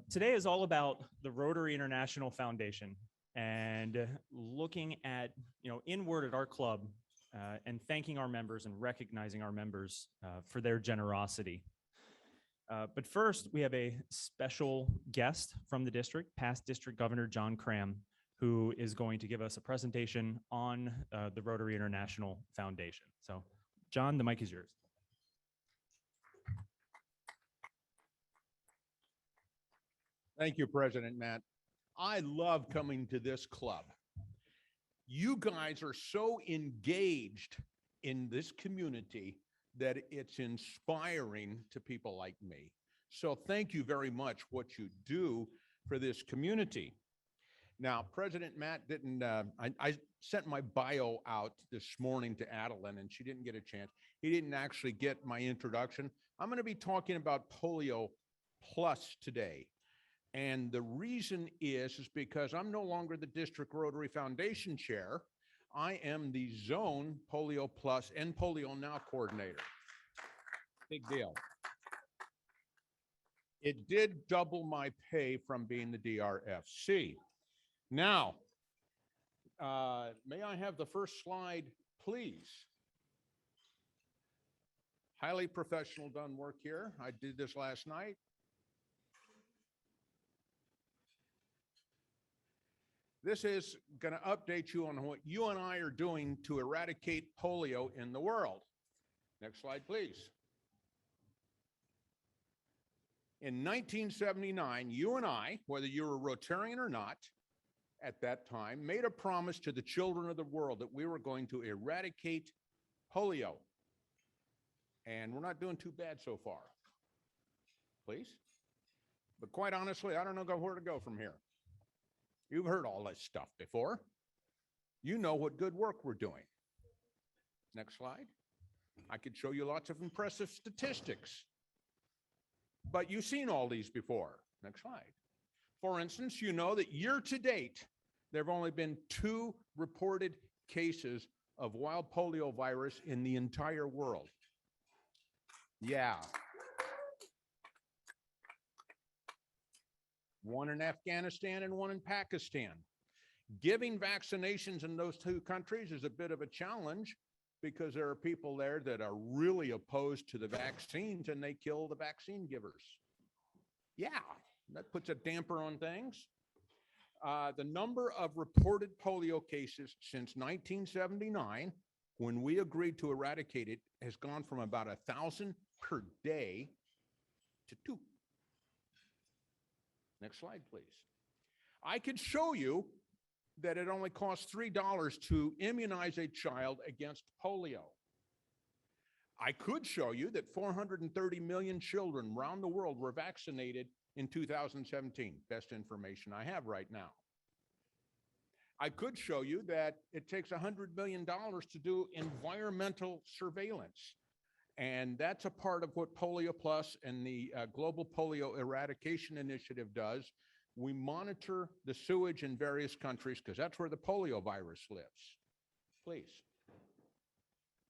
Today is all about the Rotary International Foundation and looking at, inward at our club and thanking our members and recognizing our members for their generosity. But first, we have a special guest from the district, past District Governor John Cram, who is going to give us a presentation on the Rotary International Foundation. So, John, the mic is yours. Thank you, President Matt. I love coming to this club. You guys are so engaged in this community that it's inspiring to people like me. So thank you very much what you do for this community. Now, President Matt didn't, I sent my bio out this morning to Adeline and she didn't get a chance. He didn't actually get my introduction. I'm going to be talking about Polio Plus today. And the reason is because I'm no longer the District Rotary Foundation Chair. I am the Zone Polio Plus and Polio Now Coordinator. Big deal. It did double my pay from being the DRFC. Now, may I have the first slide, please? Highly professional done work here. I did this last night. This is going to update you on what you and I are doing to eradicate polio in the world. Next slide, please. In 1979, you and I, whether you were Rotarian or not, at that time, made a promise to the children of the world that we were going to eradicate polio. And we're not doing too bad so far. Please. But quite honestly, I don't know where to go from here. You've heard all this stuff before. You know what good work we're doing. Next slide. I could show you lots of impressive statistics, but you've seen all these before. Next slide. For instance, you know that year to date, there have only been 2 reported cases of wild polio virus in the entire world. Yeah. One in Afghanistan and one in Pakistan. Giving vaccinations in those 2 countries is a bit of a challenge because there are people there that are really opposed to the vaccines and they kill the vaccine givers. Yeah, that puts a damper on things. The number of reported polio cases since 1979, when we agreed to eradicate it, has gone from about 1,000 per day to 2. Next slide, please. I could show you that it only costs $3 to immunize a child against polio. I could show you that 430 million children around the world were vaccinated in 2017. Best information I have right now. I could show you that it takes $100 million to do environmental surveillance. And that's a part of what Polio Plus and the Global Polio Eradication Initiative does. We monitor the sewage in various countries because that's where the polio virus lives. Please.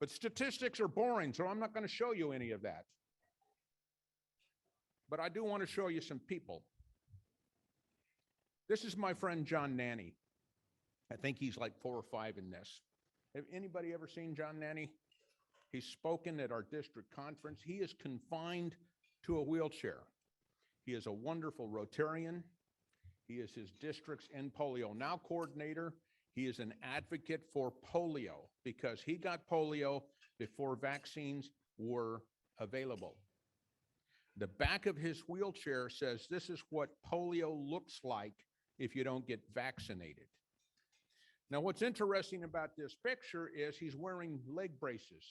But statistics are boring, so I'm not going to show you any of that. But I do want to show you some people. This is my friend John Nanny. I think he's like 4 or 5 in this. Have anybody ever seen John Nanny? He's spoken at our district conference. He is confined to a wheelchair. He is a wonderful Rotarian. He is his district's End Polio Now coordinator. He is an advocate for polio because he got polio before vaccines were available. The back of his wheelchair says this is what polio looks like if you don't get vaccinated. Now, what's interesting about this picture is he's wearing leg braces.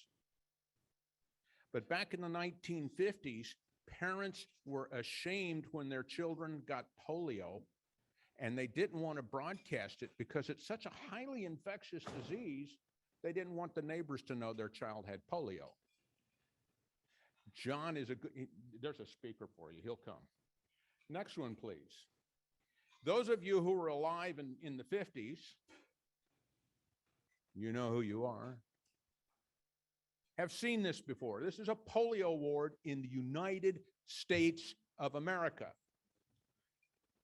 But back in the 1950s, parents were ashamed when their children got polio, and they didn't want to broadcast it because it's such a highly infectious disease, they didn't want the neighbors to know their child had polio. John is a good, there's a speaker for you, he'll come. Next one, please. Those of you who were alive in the 50s, you know who you are, have seen this before. This is a polio ward in the United States of America.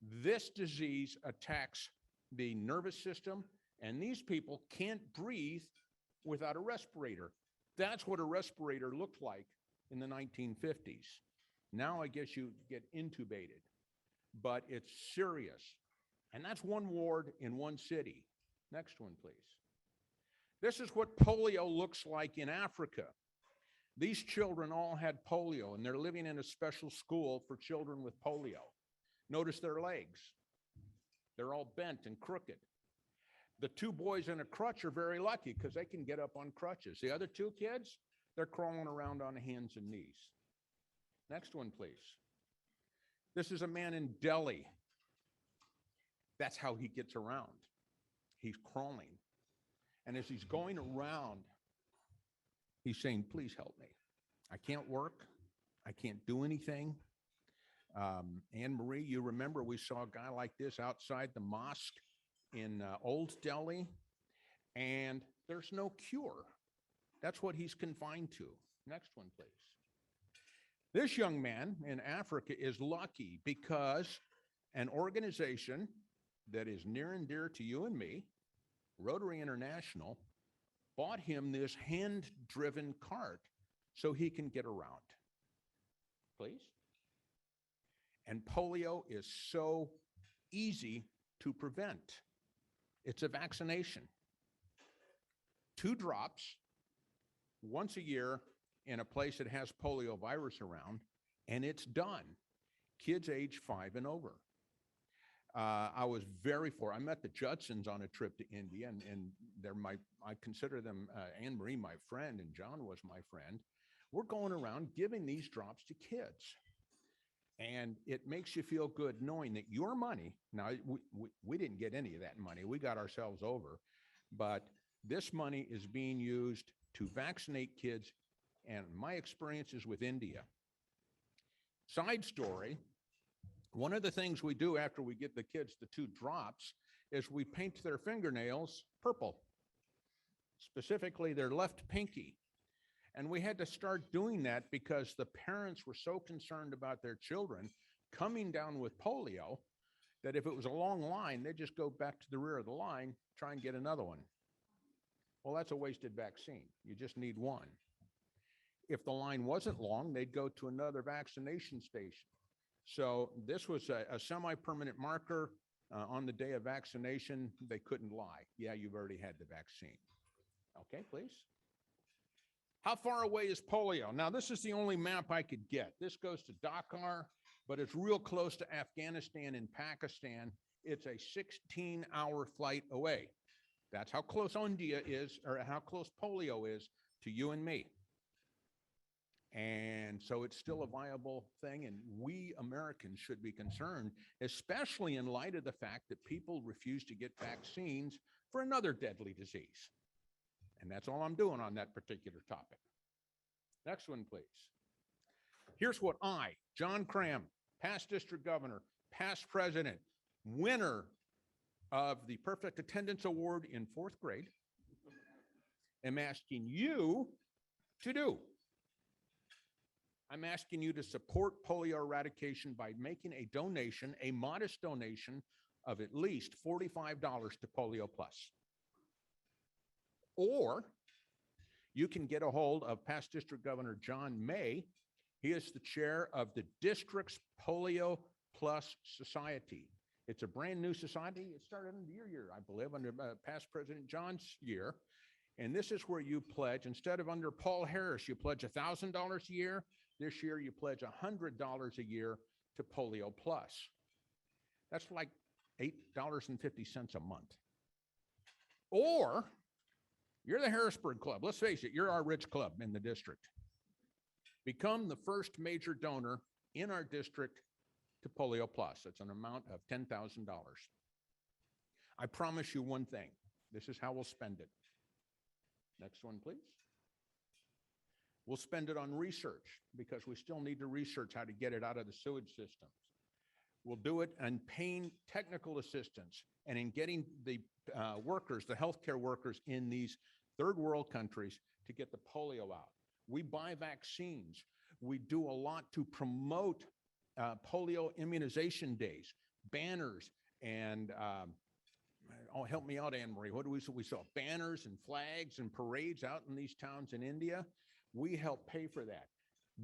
This disease attacks the nervous system, and these people can't breathe without a respirator. That's what a respirator looked like in the 1950s. Now I guess you get intubated, but it's serious. And that's one ward in one city. Next one, please. This is what polio looks like in Africa. These children all had polio, and they're living in a special school for children with polio. Notice their legs. They're all bent and crooked. The two boys in a crutch are very lucky because they can get up on crutches. The other two kids, they're crawling around on hands and knees. Next one, please. This is a man in Delhi. That's how he gets around. He's crawling. And as he's going around, he's saying, please help me. I can't work. I can't do anything. Anne Marie, you remember we saw a guy like this outside the mosque in Old Delhi, and there's no cure. That's what he's confined to. Next one, please. This young man in Africa is lucky because an organization that is near and dear to you and me, Rotary International, bought him this hand-driven cart so he can get around. Please. And polio is so easy to prevent. It's a vaccination. 2 drops once a year in a place that has polio virus around, and it's done. Kids age 5 and over. I was I met the Judsons on a trip to India, and I consider them, Anne Marie, my friend, and John was my friend. We're going around giving these drops to kids. And it makes you feel good knowing that your money, now we didn't get any of that money, we got ourselves over, but this money is being used to vaccinate kids, and my experiences with India. Side story, one of the things we do after we get the kids the 2 drops is we paint their fingernails purple, specifically their left pinky. And we had to start doing that because the parents were so concerned about their children coming down with polio that if it was a long line, they'd just go back to the rear of the line, try and get another one. Well, that's a wasted vaccine. You just need one. If the line wasn't long, they'd go to another vaccination station. So this was a semi-permanent marker on the day of vaccination. They couldn't lie. Yeah, you've already had the vaccine. Okay, please. How far away is polio? Now, this is the only map I could get. This goes to Dakar, but it's real close to Afghanistan and Pakistan. It's a 16-hour flight away. That's how close India is, or how close polio is to you and me. And so it's still a viable thing, and we Americans should be concerned, especially in light of the fact that people refuse to get vaccines for another deadly disease. And that's all I'm doing on that particular topic. Next one, please. Here's what I, John Cram, past district governor, past president, winner of the Perfect Attendance Award in 4th grade, am asking you to do. I'm asking you to support polio eradication by making a donation, a modest donation of at least $45 to Polio Plus. Or you can get a hold of past District Governor John May. He is the chair of the district's Polio Plus Society. It's a brand new society. It started under your year, I believe, under past President John's year. And this is where you pledge, instead of under Paul Harris, you pledge $1,000 a year. This year, you pledge $100 a year to Polio Plus. That's like $8.50 a month. Or you're the Harrisburg Club. Let's face it, you're our rich club in the district. Become the first major donor in our district to Polio Plus. It's an amount of $10,000. I promise you one thing. This is how we'll spend it. Next one, please. We'll spend it on research because we still need to research how to get it out of the sewage systems. We'll do it on paying technical assistance and in getting the workers, the healthcare workers in these 3rd world countries to get the polio out. We buy vaccines. We do a lot to promote polio immunization days. banners and, oh, help me out, Anne Marie. What do we saw? We saw banners and flags and parades out in these towns in India. We help pay for that.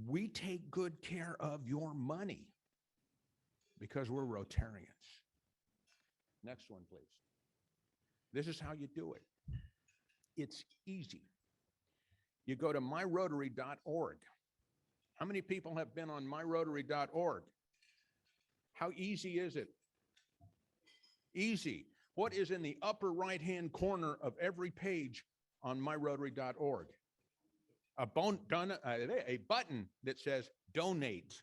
We take good care of your money because we're Rotarians. Next one, please. This is how you do it. It's easy. You go to myrotary.org. How many people have been on myrotary.org? How easy is it? Easy. What is in the upper right-hand corner of every page on myrotary.org? A button that says donate.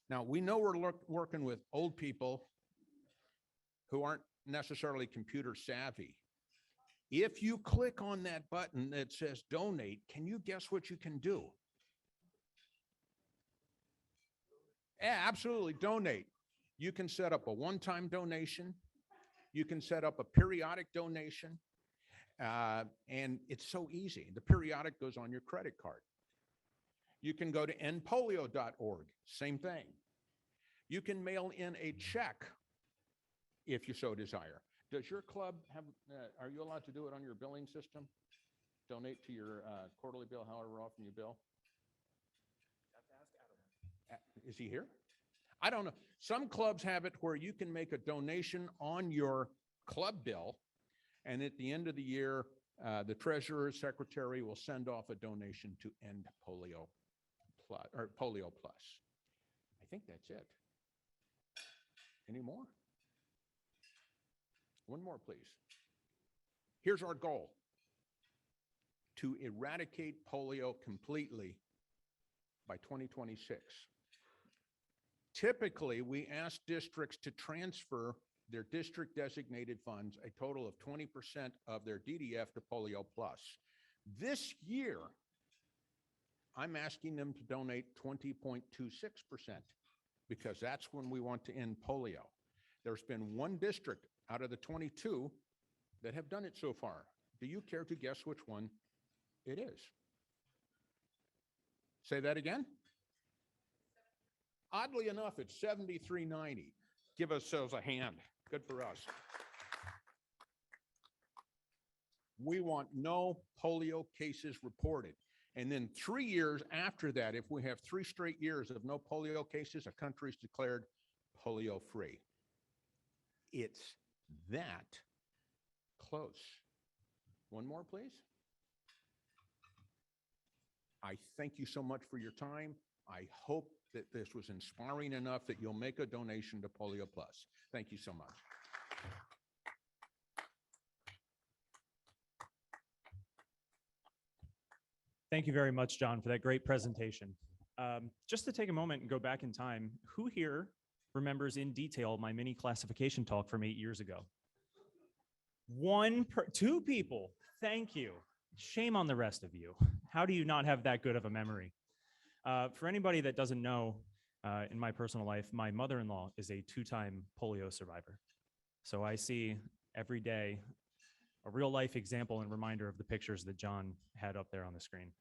Now, we know we're working with old people who aren't necessarily computer savvy. If you click on that button that says donate, can you guess what you can do? Yeah, absolutely, donate. You can set up a one-time donation. You can set up a periodic donation. And it's so easy. The periodic goes on your credit card. You can go to endpolio.org, same thing. You can mail in a check if you so desire. Does your club have, are you allowed to do it on your billing system? Donate to your quarterly bill, however often you bill? Is he here? I don't know. Some clubs have it where you can make a donation on your club bill, and at the end of the year, the treasurer, secretary will send off a donation to End Polio Plus, or Polio Plus. I think that's it. Any more? One more, please. Here's our goal: to eradicate polio completely by 2026. Typically, we ask districts to transfer their district designated funds, a total of 20% of their DDF, to Polio Plus. This year, I'm asking them to donate 20.26% because that's when we want to end polio. There's been one district out of the 22 that have done it so far. Do you care to guess which one it is? Say that again? Oddly enough, it's 7390. Give ourselves a hand. Good for us. We want no polio cases reported. And then 3 years after that, if we have 3 straight years of no polio cases, a country's declared polio free. It's that close. One more, please. I thank you so much for your time. I hope that this was inspiring enough that you'll make a donation to Polio Plus. Thank you so much. Thank you very much, John, for that great presentation. Just to take a moment and go back in time, who here remembers in detail my mini classification talk from 8 years ago? 2 people. Thank you. Shame on the rest of you. How do you not have that good of a memory? For anybody that doesn't know, in my personal life, my mother-in-law is a 2-time polio survivor. So I see every day a real life example and reminder of the pictures that John had up there on the screen.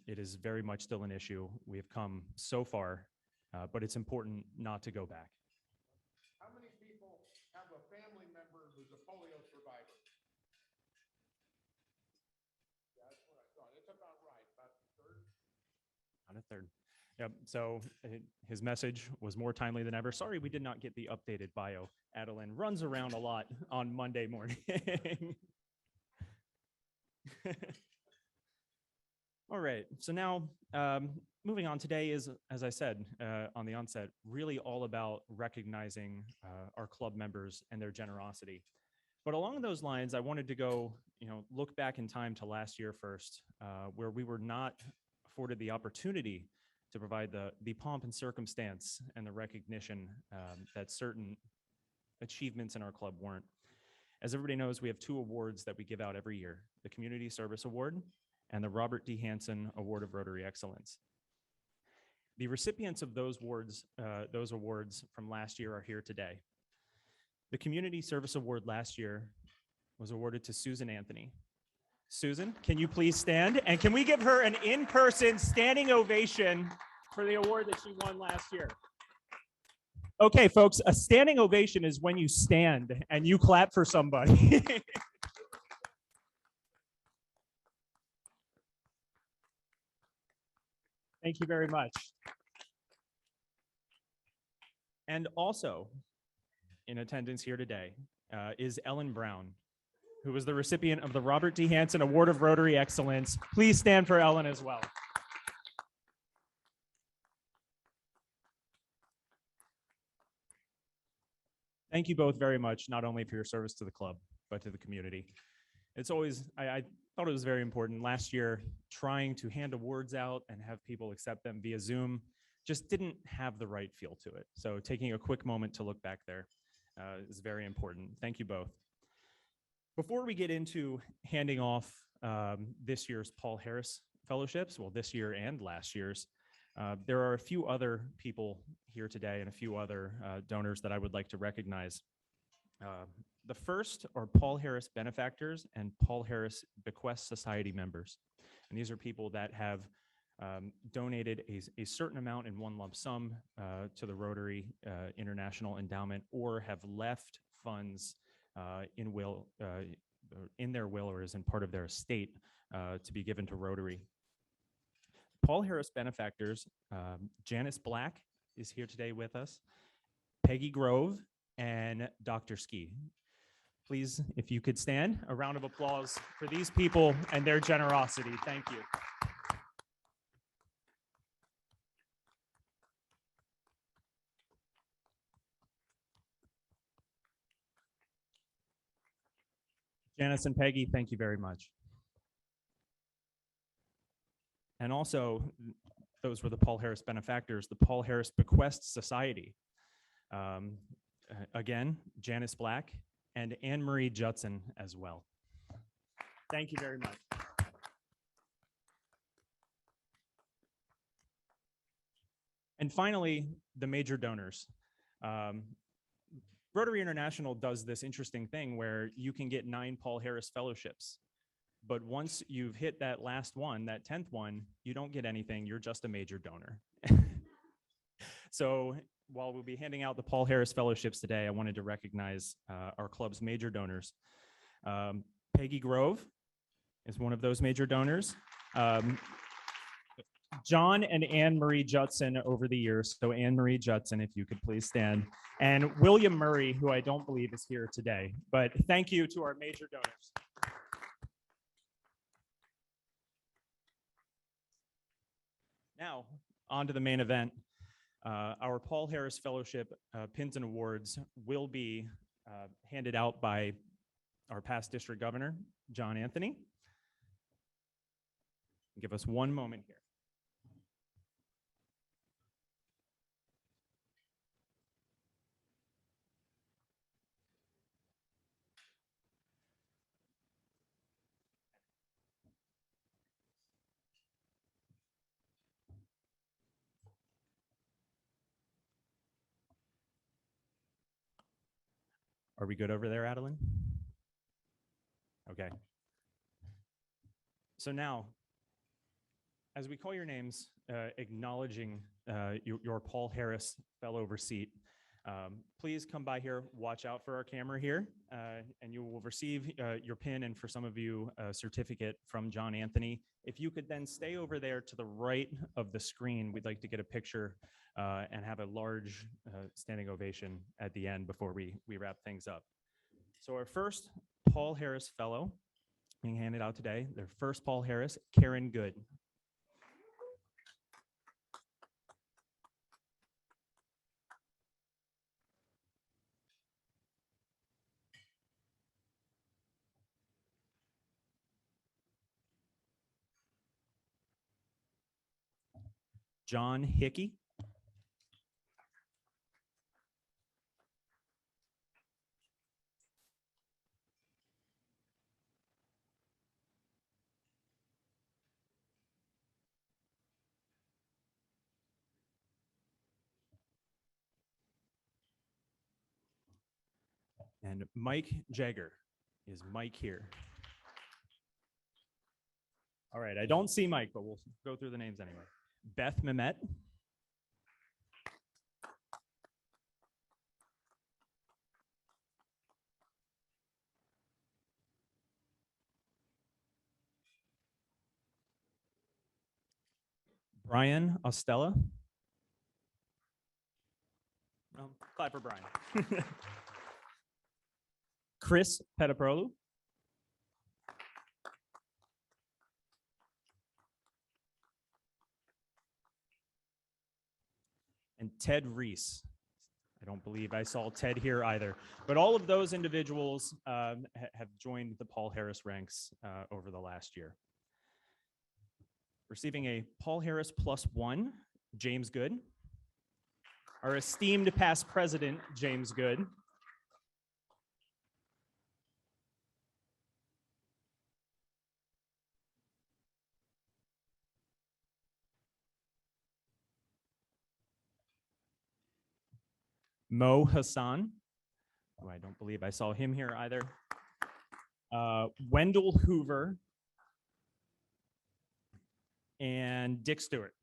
It is very much still an issue. We have come so far, but it's important not to go back. How many people have a family member who's a polio survivor? Yeah, that's what I thought. It's about right, about a third. On a third. Yep. So his message was more timely than ever. Sorry, we did not get the updated bio. Adeline runs around a lot on Monday morning. All right. So now moving on, today is, as I said on the onset, really all about recognizing our club members and their generosity. But along those lines, I wanted to go, look back in time to last year first, where we were not afforded the opportunity to provide the pomp and circumstance and the recognition that certain achievements in our club weren't. As everybody knows, we have 2 awards that we give out every year: the Community Service Award and the Robert D. Hansen Award of Rotary Excellence. The recipients of those awards from last year are here today. The Community Service Award last year was awarded to Susan Anthony. Susan, can you please stand? And can we give her an in-person standing ovation for the award that she won last year? Okay, folks, a standing ovation is when you stand and you clap for somebody. Thank you very much. And also in attendance here today is Ellen Brown, who was the recipient of the Robert D. Hanson Award of Rotary Excellence. Please stand for Ellen as well. Thank you both very much, not only for your service to the club, but to the community. It's always, I thought it was very important. Last year, trying to hand awards out and have people accept them via Zoom just didn't have the right feel to it. So taking a quick moment to look back there is very important. Thank you both. Before we get into handing off this year's Paul Harris Fellowships, well, this year and last year's, there are a few other people here today and a few other donors that I would like to recognize. The first are Paul Harris benefactors and Paul Harris Bequest Society members. And these are people that have donated a certain amount in one lump sum to the Rotary International Endowment, or have left funds in their will or as in part of their estate to be given to Rotary. Paul Harris benefactors, Janice Black is here today with us, Peggy Grove, and Dr. Ski. Please, if you could stand, a round of applause for these people and their generosity. Thank you. Janice and Peggy, thank you very much. And also, those were the Paul Harris benefactors, the Paul Harris Bequest Society. Again, Janice Black and Anne Marie Judson as well. Thank you very much. And finally, the major donors. Rotary International does this interesting thing where you can get 9 Paul Harris Fellowships. But once you've hit that last one, that 10th one, you don't get anything. You're just a major donor. So while we'll be handing out the Paul Harris Fellowships today, I wanted to recognize our club's major donors. Peggy Grove is one of those major donors. John and Anne Marie Judson over the years. So Anne Marie Judson, if you could please stand. And William Murray, who I don't believe is here today. But thank you to our major donors. Now, on to the main event. Our Paul Harris Fellowship pins and awards will be handed out by our past district governor, John Anthony. Give us one moment here. Are we good over there, Adeline? Okay. So now, as we call your names, acknowledging your Paul Harris fellow receipt, please come by here, watch out for our camera here, and you will receive your pin, and for some of you, a certificate from John Anthony. If you could then stay over there to the right of the screen, we'd like to get a picture and have a large standing ovation at the end before we wrap things up. So our first Paul Harris fellow being handed out today, their first Paul Harris, Karen Good. John Hickey. And Mike Jagger. Is Mike here? All right, I don't see Mike, but we'll go through the names anyway. Beth Mehmet. Brian Ostella. Clap for Brian. Chris Petaprolu. And Ted Reese. I don't believe I saw Ted here either. But all of those individuals have joined the Paul Harris ranks over the last year. Receiving a Paul Harris +1, James Good. Our esteemed past president, James Good. Mo Hassan, who I don't believe I saw him here either. Wendell Hoover. And Dick Stewart.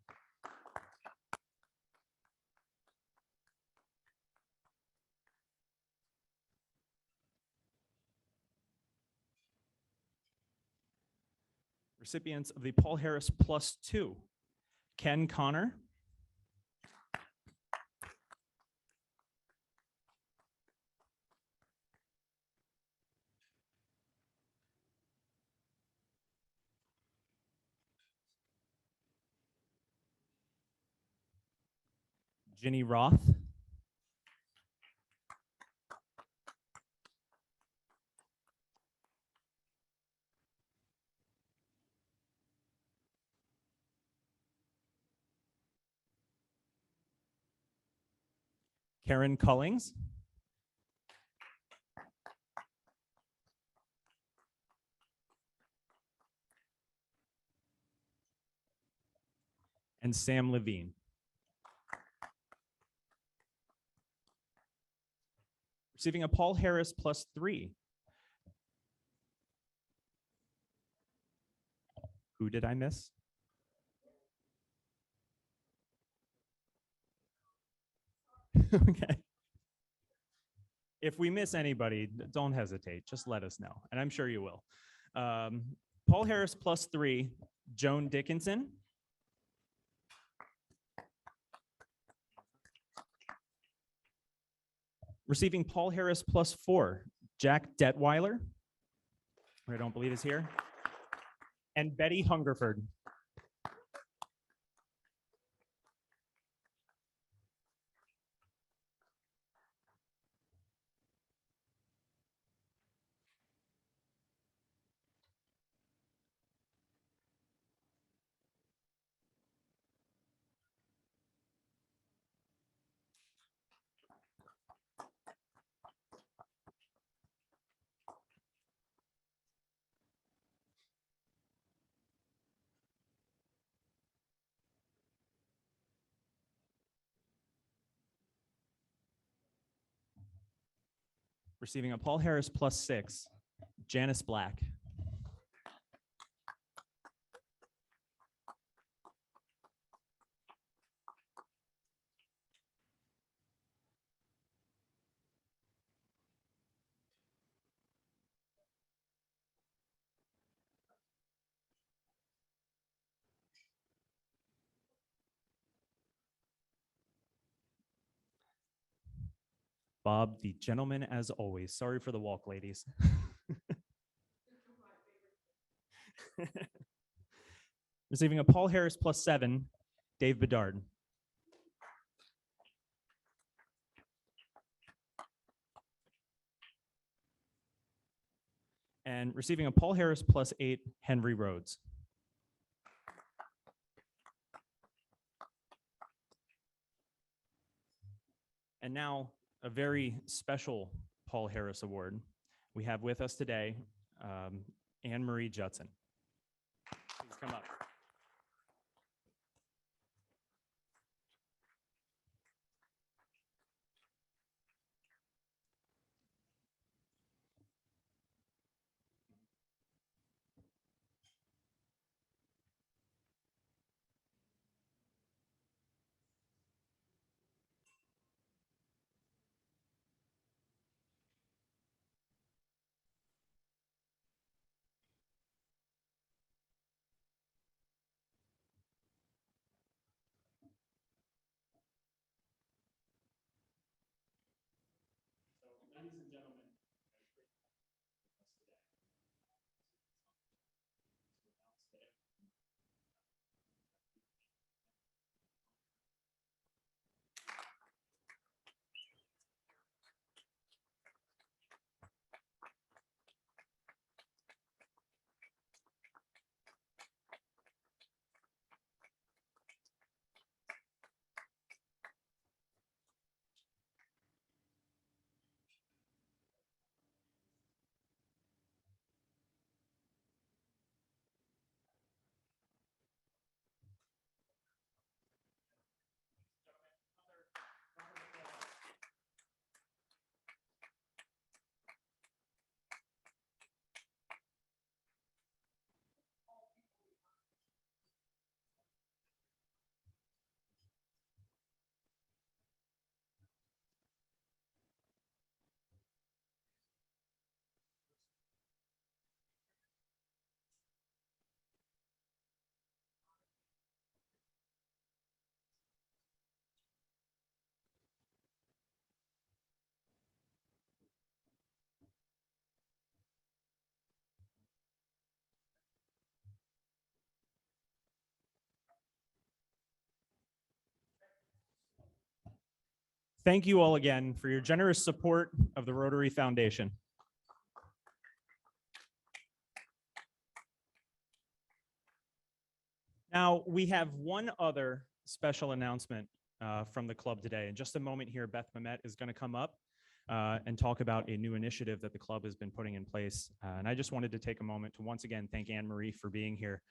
Recipients of the Paul Harris +2, Ken Connor. Ginny Roth. Karen Cullings. And Sam Levine. Receiving a Paul Harris +3. Who did I miss? Okay. If we miss anybody, don't hesitate. Just let us know, and I'm sure you will. Paul Harris +3, Joan Dickinson. Receiving Paul Harris +4, Jack Detweiler, who I don't believe is here, and Betty Hungerford. Receiving a Paul Harris +6, Janice Black. Bob, the gentleman as always. Sorry for the walk, ladies. Receiving a Paul Harris +7, Dave Bedard. And receiving a Paul Harris +8, Henry Rhodes. And now a very special Paul Harris Award. We have with us today Anne Marie Judson. Please come up. Ladies and gentlemen, thank you all again for your generous support of the Rotary Foundation. Now, we have one other special announcement from the club today. In just a moment here, Beth Mamet is going to come up and talk about a new initiative that the club has been putting in place. And I just wanted to take a moment to once again thank Anne Marie for being here.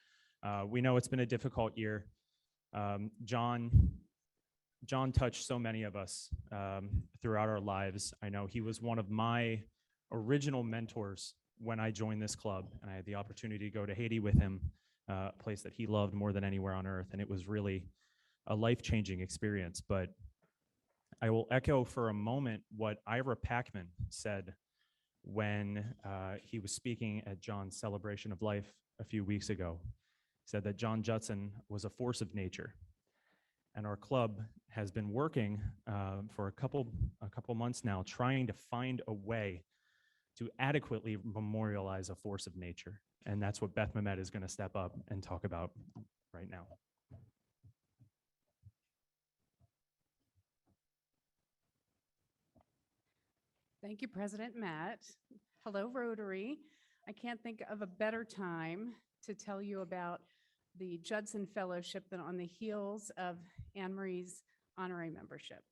We know it's been a difficult year. John touched so many of us throughout our lives. I know he was one of my original mentors when I joined this club, and I had the opportunity to go to Haiti with him, a place that he loved more than anywhere on earth, and it was really a life-changing experience. But I will echo for a moment what Ira Packman said when he was speaking at John's celebration of life a few weeks ago. He said that John Judson was a force of nature. And our club has been working for a couple months now, trying to find a way to adequately memorialize a force of nature. And that's what Beth Mamet is going to step up and talk about right now. Thank you, President Matt. Hello, Rotary. I can't think of a better time to tell you about the Judson Fellowship than on the heels of Anne Marie's honorary membership.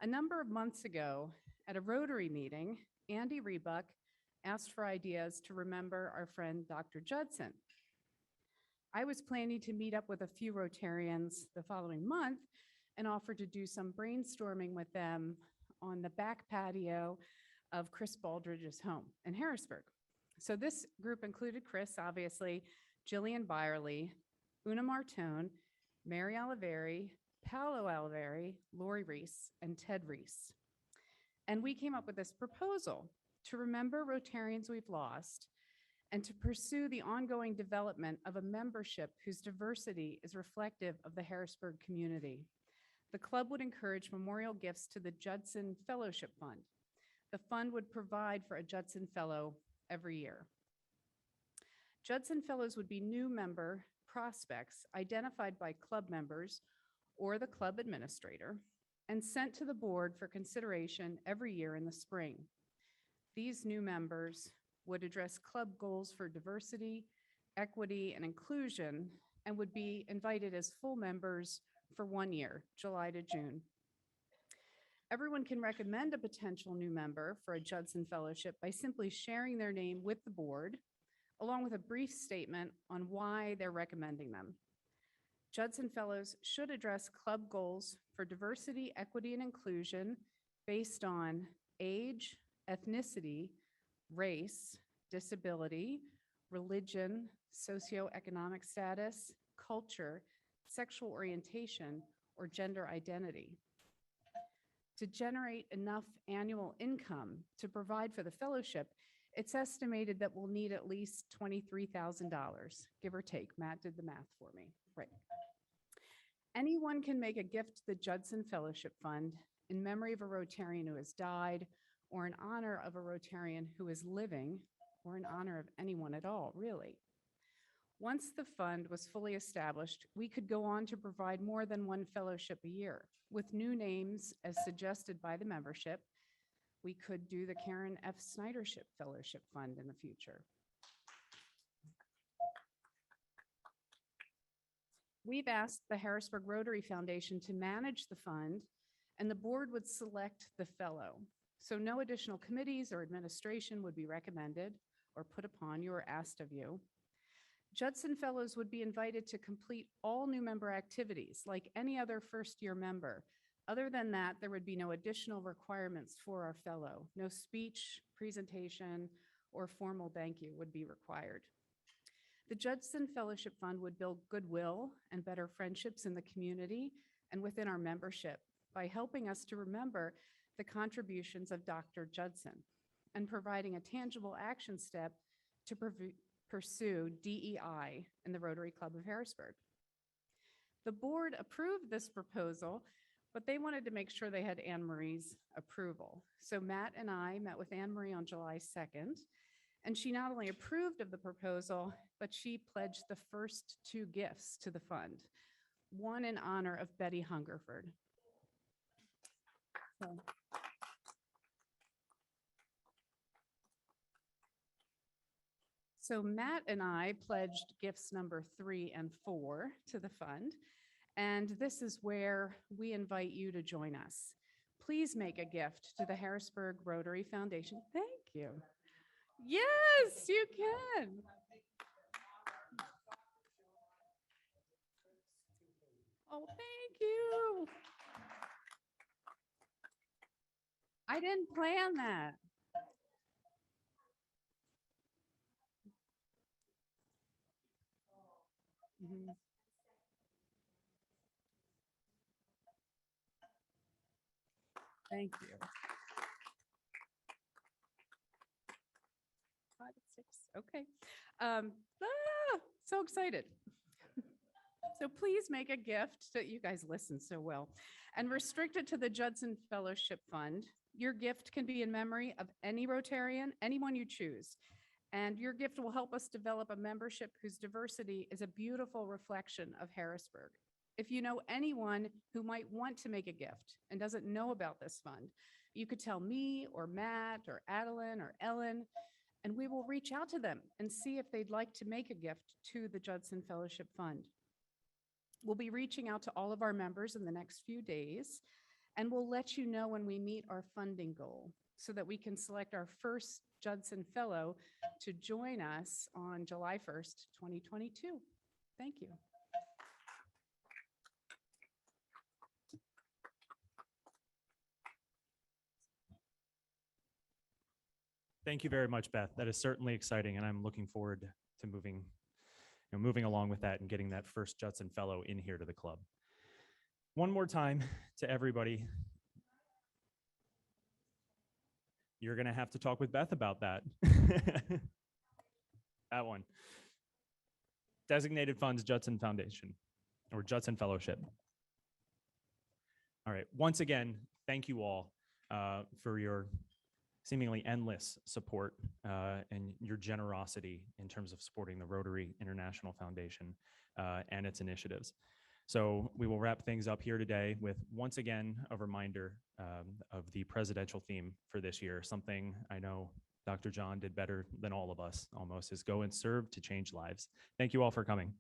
A number of months ago, at a Rotary meeting, Andy Rebuck asked for ideas to remember our friend Dr. Judson. I was planning to meet up with a few Rotarians the following month and offer to do some brainstorming with them on the back patio of Chris Baldridge's home in Harrisburg. So this group included Chris, obviously, Jillian Byerly, Una Martone, Mary Oliveri, Paolo Oliveri, Lori Reese, and Ted Reese. And we came up with this proposal to remember Rotarians we've lost and to pursue the ongoing development of a membership whose diversity is reflective of the Harrisburg community. The club would encourage memorial gifts to the Judson Fellowship Fund. The fund would provide for a Judson Fellow every year. Judson Fellows would be new member prospects identified by club members or the club administrator and sent to the board for consideration every year in the spring. These new members would address club goals for diversity, equity, and inclusion, and would be invited as full members for 1 year, July to June. Everyone can recommend a potential new member for a Judson Fellowship by simply sharing their name with the board, along with a brief statement on why they're recommending them. Judson Fellows should address club goals for diversity, equity, and inclusion based on age, ethnicity, race, disability, religion, socioeconomic status, culture, sexual orientation, or gender identity. To generate enough annual income to provide for the fellowship, it's estimated that we'll need at least $23,000, give or take. Matt did the math for me. Right. Anyone can make a gift to the Judson Fellowship Fund in memory of a Rotarian who has died or in honor of a Rotarian who is living, or in honor of anyone at all, really. Once the fund was fully established, we could go on to provide more than one fellowship a year. With new names as suggested by the membership, we could do the Karen F. Snydership Fellowship Fund in the future. We've asked the Harrisburg Rotary Foundation to manage the fund, and the board would select the fellow. So no additional committees or administration would be recommended or put upon you or asked of you. Judson Fellows would be invited to complete all new member activities like any other first-year member. Other than that, there would be no additional requirements for our fellow. No speech, presentation, or formal thank you would be required. The Judson Fellowship Fund would build goodwill and better friendships in the community and within our membership by helping us to remember the contributions of Dr. Judson and providing a tangible action step to pursue DEI in the Rotary Club of Harrisburg. The board approved this proposal, but they wanted to make sure they had Anne Marie's approval. So Matt and I met with Anne Marie on July 2nd, and she not only approved of the proposal, but she pledged the first 2 gifts to the fund, one in honor of Betty Hungerford. So Matt and I pledged gifts number 3 and 4 to the fund, and this is where we invite you to join us. Please make a gift to the Harrisburg Rotary Foundation. Thank you. Yes, you can. Oh, thank you. I didn't plan that. Mhm. Thank you. 5 and 6, okay. So excited. So please make a gift that you guys listen so well and restrict it to the Judson Fellowship Fund. Your gift can be in memory of any Rotarian, anyone you choose. And your gift will help us develop a membership whose diversity is a beautiful reflection of Harrisburg. If you know anyone who might want to make a gift and doesn't know about this fund, you could tell me or Matt or Adeline or Ellen, and we will reach out to them and see if they'd like to make a gift to the Judson Fellowship Fund. We'll be reaching out to all of our members in the next few days, and we'll let you know when we meet our funding goal so that we can select our first Judson Fellow to join us on July 1st, 2022. Thank you. Thank you very much, Beth. That is certainly exciting, and I'm looking forward to moving along with that and getting that first Judson Fellow in here to the club. One more time to everybody. You're going to have to talk with Beth about that. That one. Designated Funds Judson Foundation or Judson Fellowship. All right. Once again, thank you all for your seemingly endless support and your generosity in terms of supporting the Rotary International Foundation and its initiatives. So we will wrap things up here today with, once again, a reminder of the presidential theme for this year. Something I know Dr. John did better than all of us almost, is go and serve to change lives. Thank you all for coming.